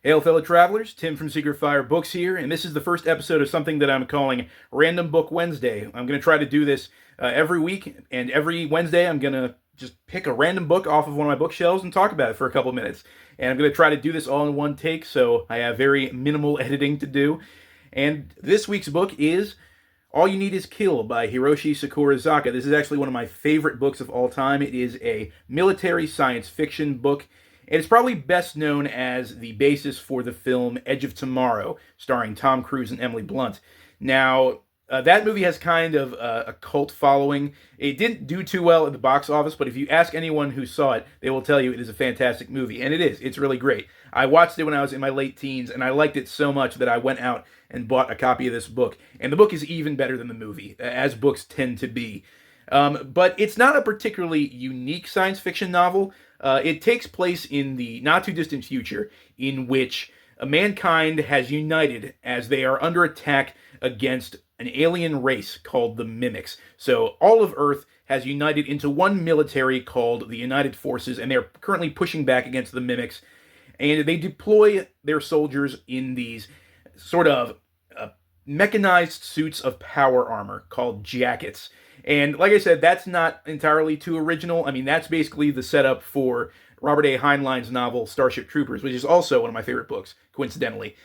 Hail, fellow travelers. Tim from Secret Fire Books here, and this is the first episode of something that I'm calling Random Book Wednesday. I'm going to try to do this every week, and every Wednesday I'm going to just pick a random book off of one of my bookshelves and talk about it for a couple minutes. And I'm going to try to do this all in one take, so I have very minimal editing to do. And this week's book is All You Need Is Kill by Hiroshi Sakurazaka. This is actually one of my favorite books of all time. It is a military science fiction book. It's probably best known as the basis for the film Edge of Tomorrow, starring Tom Cruise and Emily Blunt. Now, that movie has kind of a cult following. It didn't do too well at the box office, but if you ask anyone who saw it, they will tell you it is a fantastic movie. And it is. It's really great. I watched it when I was in my late teens, and I liked it so much that I went out and bought a copy of this book. And the book is even better than the movie, as books tend to be. But it's not a particularly unique science fiction novel. It takes place in the not-too-distant future, in which mankind has united as they are under attack against an alien race called the Mimics. So all of Earth has united into one military called the United Forces, and they're currently pushing back against the Mimics. And they deploy their soldiers in these sort of mechanized suits of power armor called jackets. And like I said, that's not entirely too original. I mean, that's basically the setup for Robert A. Heinlein's novel Starship Troopers, which is also one of my favorite books, coincidentally.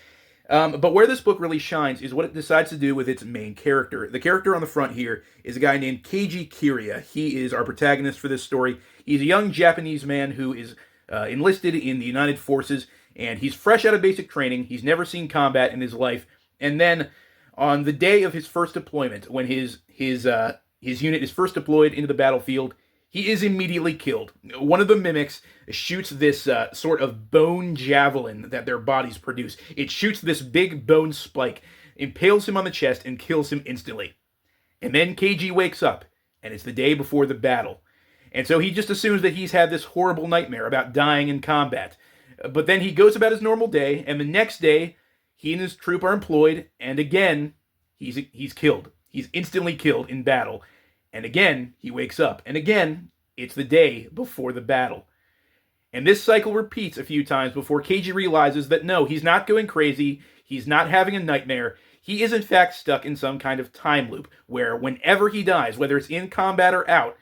But where this book really shines is what it decides to do with its main character. The character on the front here is a guy named Keiji Kiriya. He is our protagonist for this story. He's a young Japanese man who is enlisted in the United Forces, and he's fresh out of basic training. He's never seen combat in his life. And then on the day of his first deployment, when his unit is first deployed into the battlefield, he is immediately killed. One of the Mimics shoots this sort of bone javelin that their bodies produce. It shoots this big bone spike, impales him on the chest, and kills him instantly. And then Keiji wakes up, and it's the day before the battle. And so he just assumes that he's had this horrible nightmare about dying in combat. But then he goes about his normal day, and the next day, he and his troop are employed, and again, he's killed. He's instantly killed in battle. And again, he wakes up. And again, it's the day before the battle. And this cycle repeats a few times before Keiji realizes that no, he's not going crazy. He's not having a nightmare. He is in fact stuck in some kind of time loop where whenever he dies, whether it's in combat or out,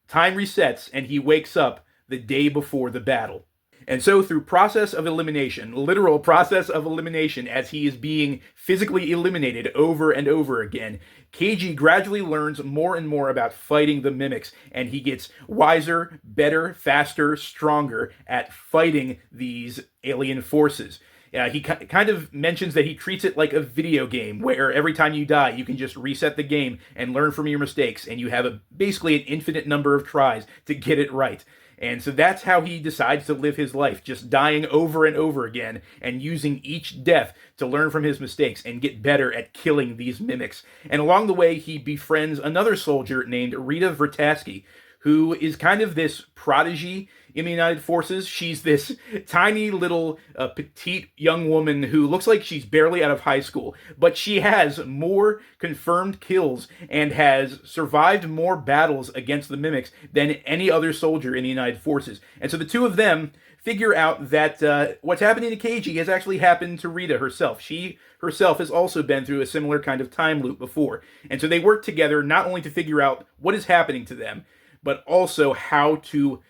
time resets and he wakes up the day before the battle. And so through process of elimination, literal process of elimination, as he is being physically eliminated over and over again, Keiji gradually learns more and more about fighting the Mimics, and he gets wiser, better, faster, stronger at fighting these alien forces. He kind of mentions that he treats it like a video game, where every time you die, you can just reset the game and learn from your mistakes, and you have basically an infinite number of tries to get it right. And so that's how he decides to live his life, just dying over and over again and using each death to learn from his mistakes and get better at killing these Mimics. And along the way, he befriends another soldier named Rita Vertasky, who is kind of this prodigy in the United Forces. She's this tiny little petite young woman who looks like she's barely out of high school, but she has more confirmed kills and has survived more battles against the Mimics than any other soldier in the United Forces. And so the two of them figure out that what's happening to Keiji has actually happened to Rita herself. She herself has also been through a similar kind of time loop before. And so they work together not only to figure out what is happening to them, but also how to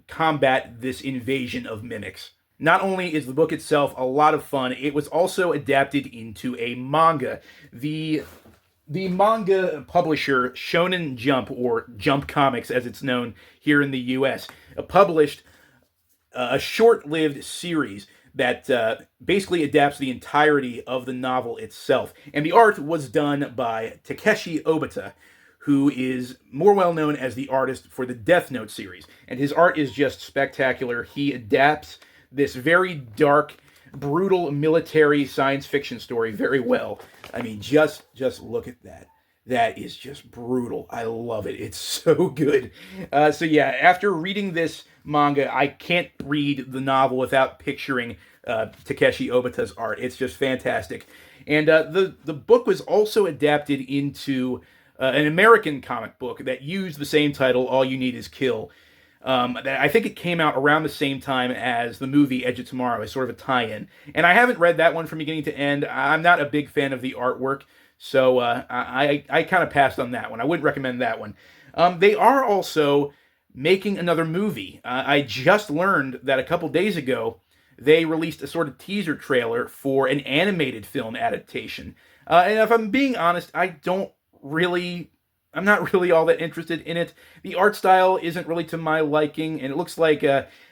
combat this invasion of Mimics. Not only is the book itself a lot of fun, it was also adapted into a manga. The manga publisher Shonen Jump, or Jump Comics as it's known here in the US, published a short-lived series that basically adapts the entirety of the novel itself. And the art was done by Takeshi Obata, who is more well known as the artist for the Death Note series. And his art is just spectacular. He adapts this very dark, brutal military science fiction story very well. I mean, just look at that. That is just brutal. I love it. It's so good. So yeah, after reading this manga, I can't read the novel without picturing Takeshi Obata's art. It's just fantastic. And the book was also adapted into an American comic book that used the same title, All You Need Is Kill. I think it came out around the same time as the movie Edge of Tomorrow, as sort of a tie-in. And I haven't read that one from beginning to end. I'm not a big fan of the artwork, so I kind of passed on that one. I wouldn't recommend that one. They are also making another movie. I just learned that a couple days ago they released a sort of teaser trailer for an animated film adaptation. And if I'm being honest, I'm not really all that interested in it. The art style isn't really to my liking, and it looks like,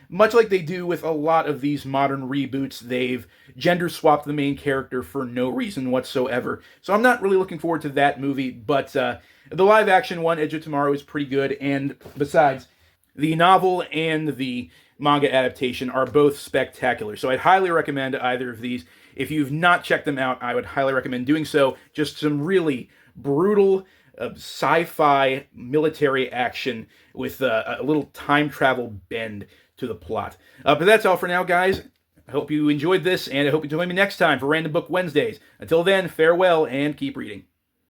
much like they do with a lot of these modern reboots, they've gender swapped the main character for no reason whatsoever. So I'm not really looking forward to that movie, but the live action one, Edge of Tomorrow, is pretty good, and besides, the novel and the manga adaptation are both spectacular. So I'd highly recommend either of these. If you've not checked them out, I would highly recommend doing so. Just some really brutal sci-fi military action with a little time travel bend to the plot. But that's all for now, guys. I hope you enjoyed this, and I hope you join me next time for Random Book Wednesdays. Until then, farewell and keep reading.